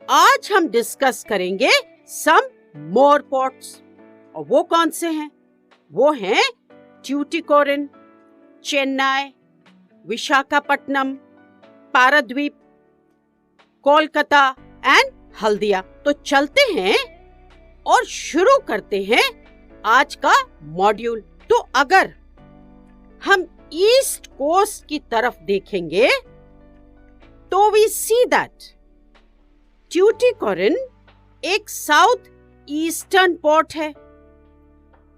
आज हम डिस्कस करेंगे सम मोर पोर्ट्स। और वो कौन से हैं? वो हैं ट्यूटिकोरिन, चेन्नई, विशाखापट्टनम, पारादीप, कोलकाता एंड हल्दिया। तो चलते हैं और शुरू करते हैं आज का मॉड्यूल। तो अगर हम ईस्ट कोस्ट की तरफ देखेंगे तो वी सी दैट ट्यूटिकोरिन एक साउथ ईस्टर्न पोर्ट है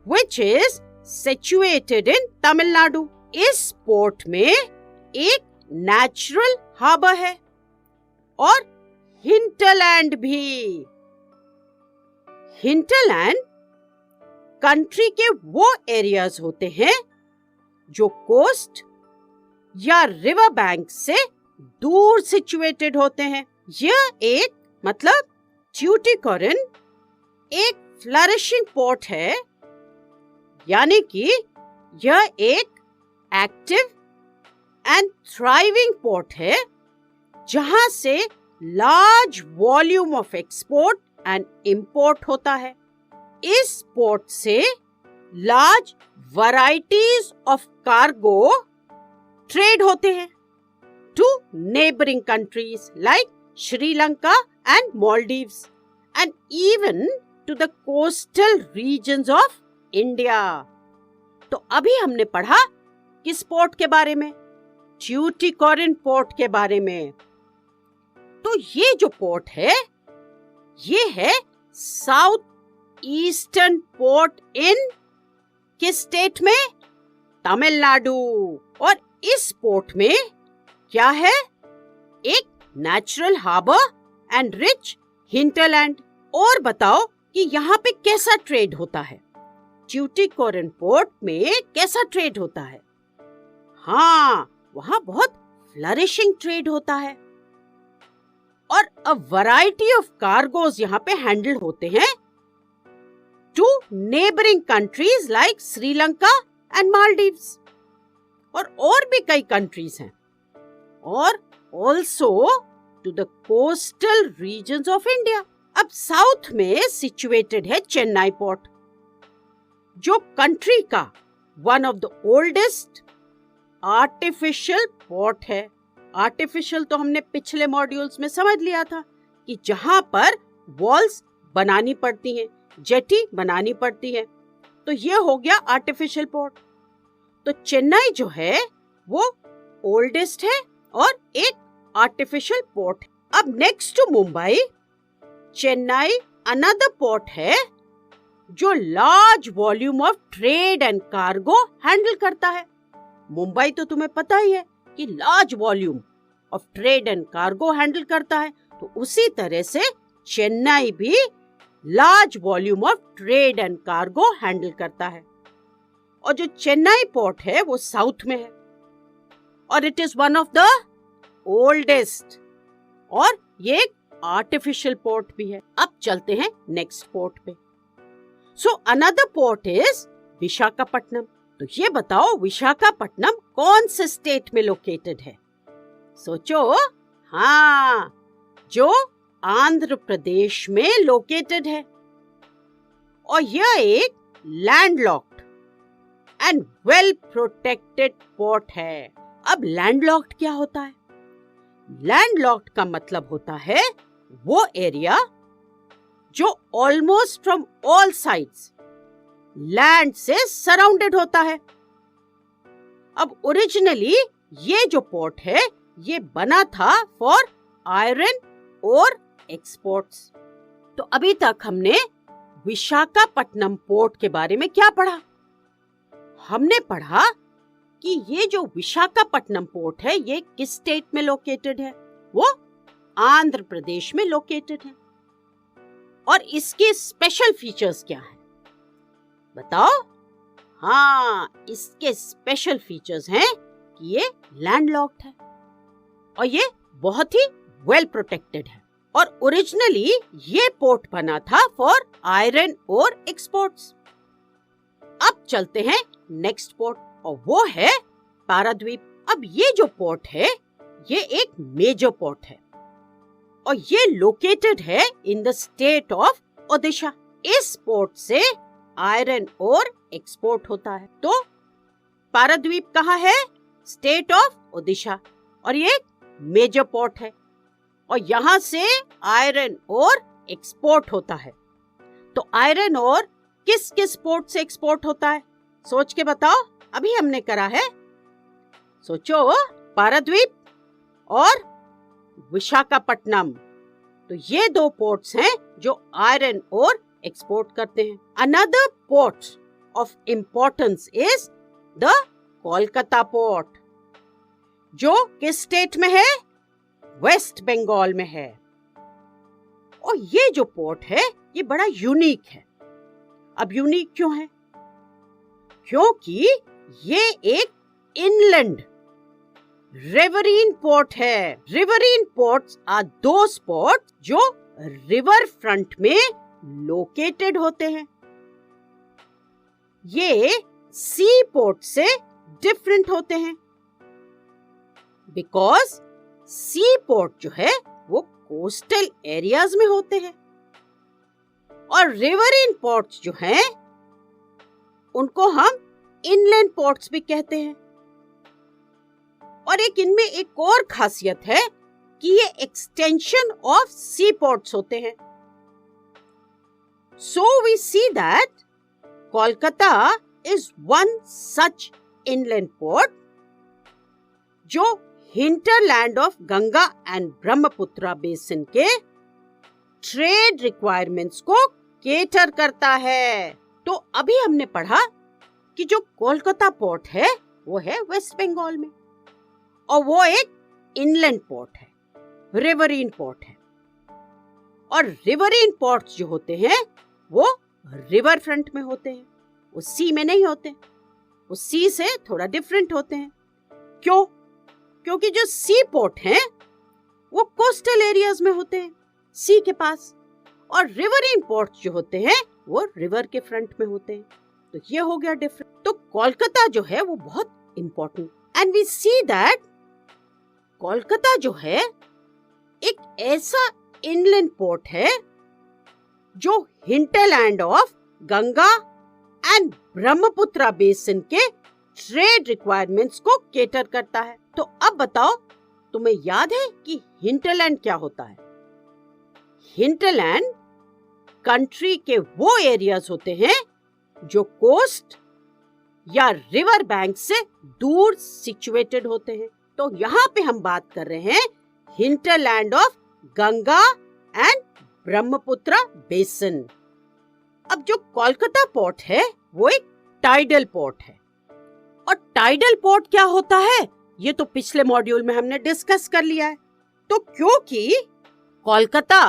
which is situated in Tamil Nadu. इस पोर्ट में एक नेचुरल हार्बर है और हिंटरलैंड भी। हिंटरलैंड कंट्री के वो एरियाज होते हैं जो कोस्ट या रिवर बैंक से दूर सिचुएटेड होते हैं। यह एक ट्यूटिकोरिन एक फ्लरिशिंग पोर्ट है, यानी कि यह एक एक्टिव एंड थ्राइविंग पोर्ट है जहां से large volume of export and import होता है। इस पोर्ट से large varieties of cargo trade होते हैं to neighbouring countries like Sri Lanka and Maldives and even to the coastal regions of India. तो अभी हमने पढ़ा किस पोर्ट के बारे में? ट्यूटिकोरिन पोर्ट के बारे में। तो ये जो पोर्ट है ये है साउथ ईस्टर्न पोर्ट इन किस स्टेट में? तमिलनाडु। और इस पोर्ट में क्या है? एक natural harbour and rich hinterland. और बताओ कि यहाँ पे कैसा ट्रेड होता है? ट्यूटिकोरिन पोर्ट में कैसा ट्रेड होता है? हाँ, वहाँ बहुत फ्लरिशिंग ट्रेड होता है और अ वैरायटी ऑफ कार्गोज यहाँ पे हैंडल होते हैं to neighbouring countries like Sri Lanka and Maldives. और भी कई कंट्रीज हैं और also to the coastal regions of India. अब साउथ में सिचुएटेड है चेन्नई पोर्ट, जो कंट्री का one of the oldest artificial port है। आर्टिफिशियल तो हमने पिछले मॉड्यूल्स में समझ लिया था कि जहां पर वॉल्स बनानी पड़ती हैं, जेटी बनानी पड़ती है, तो ये हो गया आर्टिफिशियल पोर्ट। तो चेन्नई जो है वो ओल्डेस्ट है और एक आर्टिफिशियल पोर्ट। अब next to Mumbai, Chennai another port है जो large volume of trade and cargo handle करता है। मुंबई तो तुम्हें पता ही है कि large volume of trade and cargo handle करता है, तो उसी तरह से चेन्नई भी large volume of trade and cargo handle करता है। और जो चेन्नई पोर्ट है वो साउथ में है और it is one of the oldest, और ये एक आर्टिफिशियल पोर्ट भी है। अब चलते हैं नेक्स्ट पोर्ट पे। So another port is Visakhapatnam. तो ये बताओ विशाखापट्टनम कौन से स्टेट में लोकेटेड है? सोचो। हाँ, जो आंध्र प्रदेश में लोकेटेड है। और यह एक landlocked and well protected port है। अब लैंडलॉक्ड क्या होता है? लैंडलॉक्ड का मतलब होता है वो एरिया जो almost from all sides land से सराउंडेड होता है। अब ओरिजिनली ये जो पोर्ट है ये बना था फॉर आयरन और एक्सपोर्ट्स। तो अभी तक हमने विशाखापट्टनम पोर्ट के बारे में क्या पढ़ा? हमने पढ़ा कि ये जो विशाखापट्टनम पोर्ट है ये किस स्टेट में लोकेटेड है? वो आंध्र प्रदेश में लोकेटेड है। और इसके स्पेशल फीचर्स क्या हैं? बताओ। हाँ, इसके स्पेशल फीचर्स हैं कि ये लैंडलॉक्ड है और ये बहुत ही वेल प्रोटेक्टेड है। और ओरिजिनली ये पोर्ट बना था फॉर आयरन और एक्सपोर्ट्स। अब चलते हैं नेक्स्ट पोर्ट और वो है पारादीप। अब ये जो पोर्ट है ये एक मेजर पोर्ट है और ये लोकेटेड है in the state of Odisha. इस पोर्ट से आयरन ओर एक्सपोर्ट होता है। तो पारादीप कहाँ है? स्टेट ऑफ ओडिशा, और ये मेजर पोर्ट है और यहाँ से आयरन ओर एक्सपोर्ट होता है। तो आयरन ओर किस किस पोर्ट से एक्सपोर्ट होता है? सोच के बताओ। अभी हमने करा है, सोचो। पारादीप और विशाखापट्टनम, तो ये दो पोर्ट्स हैं जो आयरन ओर एक्सपोर्ट करते हैं। Another port of importance is the Kolkata port, जो किस स्टेट में है? वेस्ट बंगाल में है। और ये जो पोर्ट है ये बड़ा यूनिक है। अब यूनिक क्यों है? क्योंकि ये एक इनलैंड रिवरीन पोर्ट है। रिवरीन पोर्ट्स आर दोस पोर्ट जो रिवर फ्रंट में लोकेटेड होते हैं। ये सी पोर्ट से डिफरेंट होते हैं बिकॉज सी पोर्ट जो है वो कोस्टल एरियाज में होते हैं और रिवरीन पोर्ट्स जो हैं उनको हम इनलैंड पोर्ट्स भी कहते हैं। और इनमें एक और खासियत है कि ये एक्सटेंशन ऑफ सी पोर्ट्स होते हैं। So we see that Kolkata is one such inland port जो hinterland of Ganga and Brahmaputra basin के ट्रेड रिक्वायरमेंट्स को केटर करता है। तो अभी हमने पढ़ा कि जो कोलकाता पोर्ट है वो है वेस्ट बंगाल में और वो एक इनलैंड पोर्ट है, रिवरीन पोर्ट है। और रिवरीन पोर्ट्स जो होते हैं वो रिवर फ्रंट में होते हैं, वो सी में नहीं होते, वो सी से थोड़ा डिफरेंट होते हैं। क्यों? क्योंकि जो सी पोर्ट हैं वो कोस्टल एरियाज में होते हैं, सी के पास, और रिवरीन पोर्ट्स जो होते हैं वो रिवर के फ्रंट में होते हैं। तो ये हो गया डिफरेंट। तो कोलकाता जो है वो बहुत important, and we see that Kolkata जो है एक ऐसा इनलैंड पोर्ट है जो hinterland of Ganga and Brahmaputra basin के ट्रेड रिक्वायरमेंट्स को केटर करता है। तो अब बताओ, तुम्हें याद है कि हिंटरलैंड क्या होता है? हिंटरलैंड कंट्री के वो एरियाज होते हैं जो कोस्ट या रिवर बैंक से दूर सिचुएटेड होते हैं। तो यहाँ पे हम बात कर रहे हैं hinterland of Ganga and Brahmaputra basin. अब जो कोलकाता पोर्ट है वो एक टाइडल पोर्ट है। और टाइडल पोर्ट क्या होता है ये तो पिछले मॉड्यूल में हमने डिस्कस कर लिया है। तो क्योंकि कोलकाता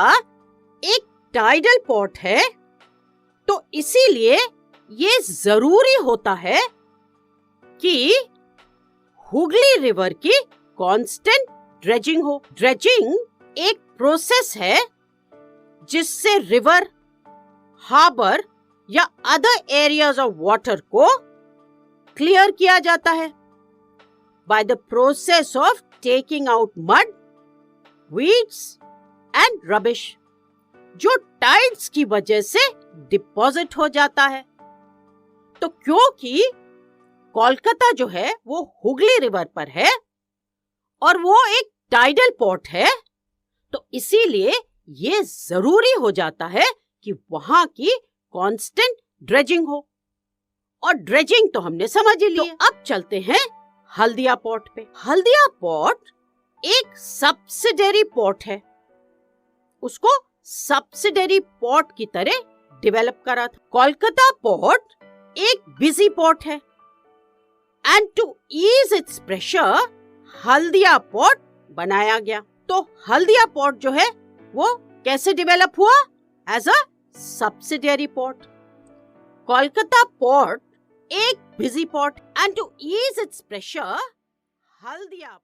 एक टाइडल पोर्ट है तो इसीलिए ये जरूरी होता है कि हुगली रिवर की कांस्टेंट ड्रेजिंग हो। ड्रेजिंग एक प्रोसेस है जिससे रिवर, हार्बर या अदर एरियाज ऑफ वाटर को क्लियर किया जाता है by the process of taking out mud, weeds and rubbish, जो टाइड्स की वजह से डिपॉजिट हो जाता है। तो क्योंकि कोलकाता जो है वो हुगली रिवर पर है और वो एक टाइडल पोर्ट है तो इसीलिए ये जरूरी हो जाता है कि वहां की कांस्टेंट ड्रेजिंग हो। और ड्रेजिंग तो हमने समझ ही लिया। तो अब चलते हैं हल्दिया पोर्ट पे। हल्दिया पोर्ट एक सब्सिडियरी पोर्ट है, उसको सब्सिडियरी पोर्ट की तरह डेवलप करा था। कोलकाता पोर्ट एक बिजी पोर्ट है and to ease its pressure Haldia port बनाया गया। तो हल्दिया पोर्ट जो है वो कैसे डेवलप हुआ? As a subsidiary port. Kolkata port एक busy port and to ease its pressure Haldia